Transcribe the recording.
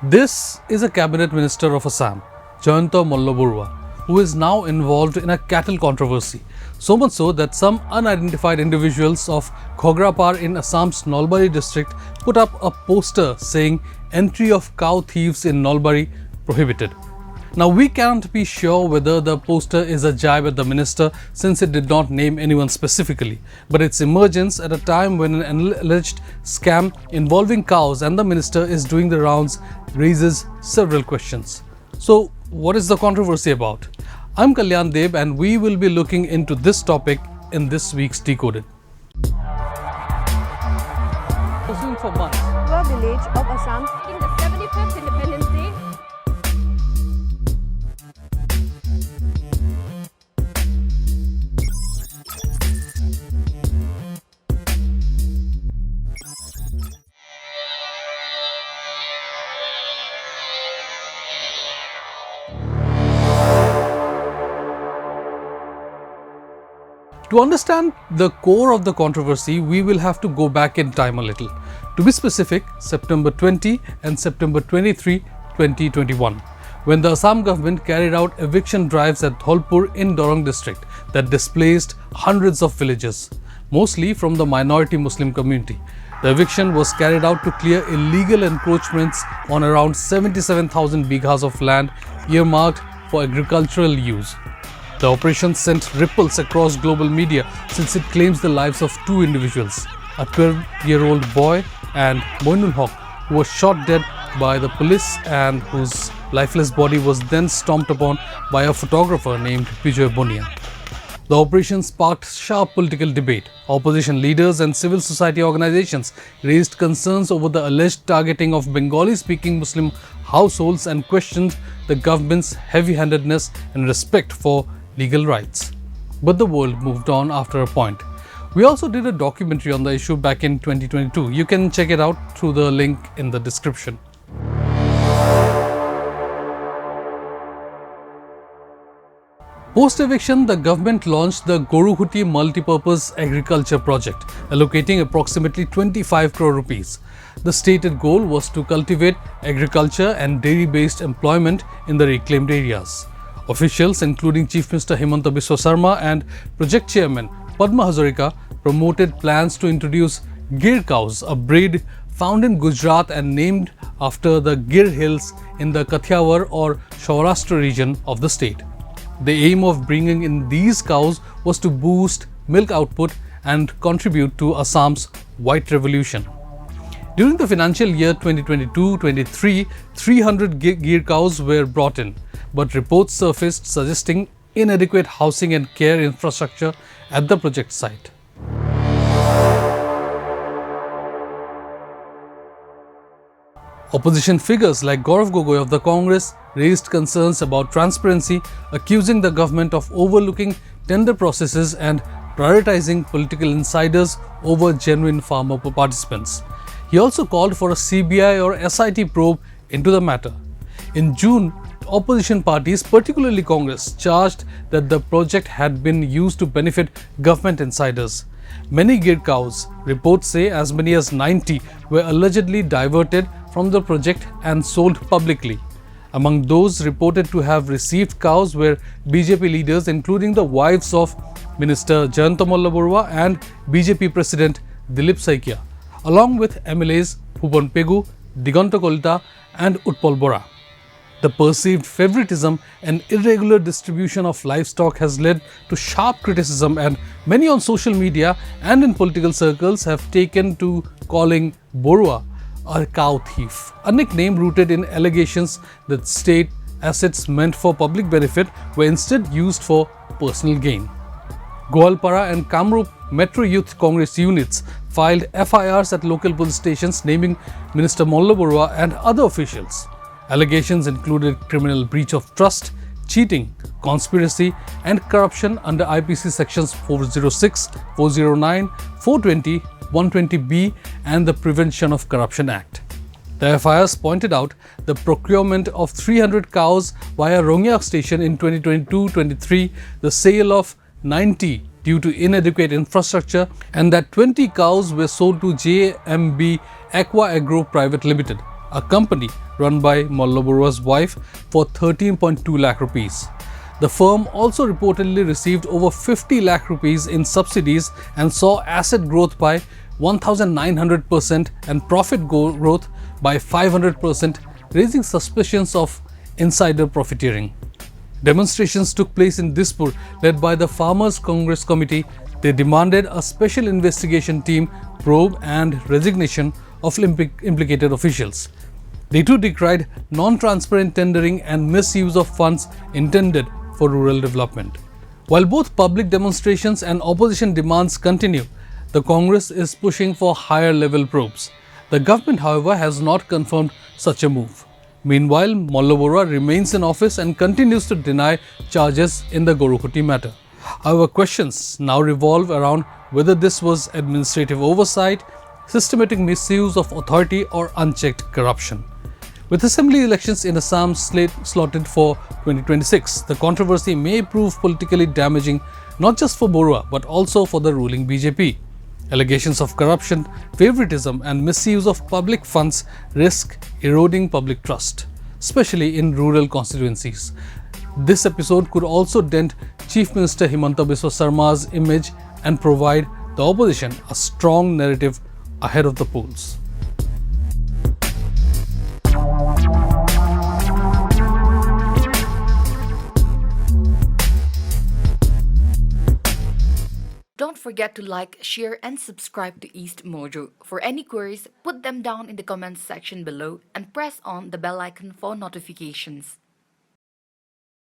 This is a cabinet minister of Assam, Jayanta Malla Baruah, who is now involved in a cattle controversy. So much so that some unidentified individuals of Khograpar in Assam's Nalbari district put up a poster saying entry of cow thieves in Nalbari prohibited. Now we can't be sure whether the poster is a jibe at the minister since it did not name anyone specifically, but its emergence at a time when an alleged scam involving cows and the minister is doing the rounds raises several questions. So what is the controversy about? I'm Kalyan Deb and we will be looking into this topic in this week's Decoded. Pursuing for months. The village of Assam In the 75th Independence Day, To understand the core of the controversy, we will have to go back in time a little. To be specific, September 20 and September 23, 2021, when the Assam government carried out eviction drives at Dholpur in Dorong district that displaced hundreds of villagers, mostly from the minority Muslim community. The eviction was carried out to clear illegal encroachments on around 77,000 bighas of land earmarked for agricultural use. The operation sent ripples across global media since it claims the lives of two individuals, a 12-year-old boy and Moinul Haq, who was shot dead by the police and whose lifeless body was then stomped upon by a photographer named Bijoy Bonia. The operation sparked sharp political debate. Opposition leaders and civil society organizations raised concerns over the alleged targeting of Bengali-speaking Muslim households and questioned the government's heavy-handedness and respect for legal rights. But the world moved on after a point. We also did a documentary on the issue back in 2022. You can check it out through the link in the description. Post-eviction, the government launched the Gorukhuti Multipurpose Agriculture Project, allocating approximately 25 crore rupees. The stated goal was to cultivate agriculture and dairy-based employment in the reclaimed areas. Officials, including Chief Minister Himanta Biswa Sarma and Project Chairman Padma Hazarika, promoted plans to introduce Gir cows, a breed found in Gujarat and named after the Gir Hills in the Kathiawar or Saurashtra region of the state. The aim of bringing in these cows was to boost milk output and contribute to Assam's White Revolution. During the financial year 2022-23, 300 Gir cows were brought in, but reports surfaced suggesting inadequate housing and care infrastructure at the project site. Opposition figures like Gaurav Gogoi of the Congress raised concerns about transparency, accusing the government of overlooking tender processes and prioritizing political insiders over genuine farmer participants. He also called for a CBI or SIT probe into the matter. In June, opposition parties, particularly Congress, charged that the project had been used to benefit government insiders. Many Gir cows, reports say as many as 90, were allegedly diverted from the project and sold publicly. Among those reported to have received cows were BJP leaders, including the wives of Minister Jayanta Malla Baruah and BJP President Dilip Saikia, along with MLAs Bhuban Pegu, Diganta Kolita and Utpal Bora. The perceived favoritism and irregular distribution of livestock has led to sharp criticism, and many on social media and in political circles have taken to calling Baruah a cow thief, a nickname rooted in allegations that state assets meant for public benefit were instead used for personal gain. Goalpara and Kamrup Metro Youth Congress units filed FIRs at local police stations naming Minister Malla Baruah and other officials. Allegations included criminal breach of trust, cheating, conspiracy and corruption under IPC sections 406, 409, 420, 120B and the Prevention of Corruption Act. The FIRs pointed out the procurement of 300 cows via Rongyak station in 2022-23, the sale of 90 due to inadequate infrastructure, and that 20 cows were sold to JMB Aqua Agro Private Limited. a company run by Malla Baruah's wife, for 13.2 lakh rupees. The firm also reportedly received over 50 lakh rupees in subsidies and saw asset growth by 1,900% and profit growth by 500%, raising suspicions of insider profiteering. Demonstrations took place in Dispur, led by the Farmers Congress Committee. They demanded a special investigation team probe and resignation of implicated officials. They too decried non-transparent tendering and misuse of funds intended for rural development. While both public demonstrations and opposition demands continue, the Congress is pushing for higher level probes. The government, however, has not confirmed such a move. Meanwhile, Malla Baruah remains in office and continues to deny charges in the Gorukhuti matter. However, questions now revolve around whether this was administrative oversight, systematic misuse of authority, or unchecked corruption. With assembly elections in Assam slotted for 2026, the controversy may prove politically damaging not just for Baruah but also for the ruling BJP. Allegations of corruption, favoritism, and misuse of public funds risk eroding public trust, especially in rural constituencies. This episode could also dent Chief Minister Himanta Biswa Sarma's image and provide the opposition a strong narrative ahead of the polls. Don't forget to like, share, and subscribe to EastMojo. For any queries, put them down in the comments section below and press on the bell icon for notifications.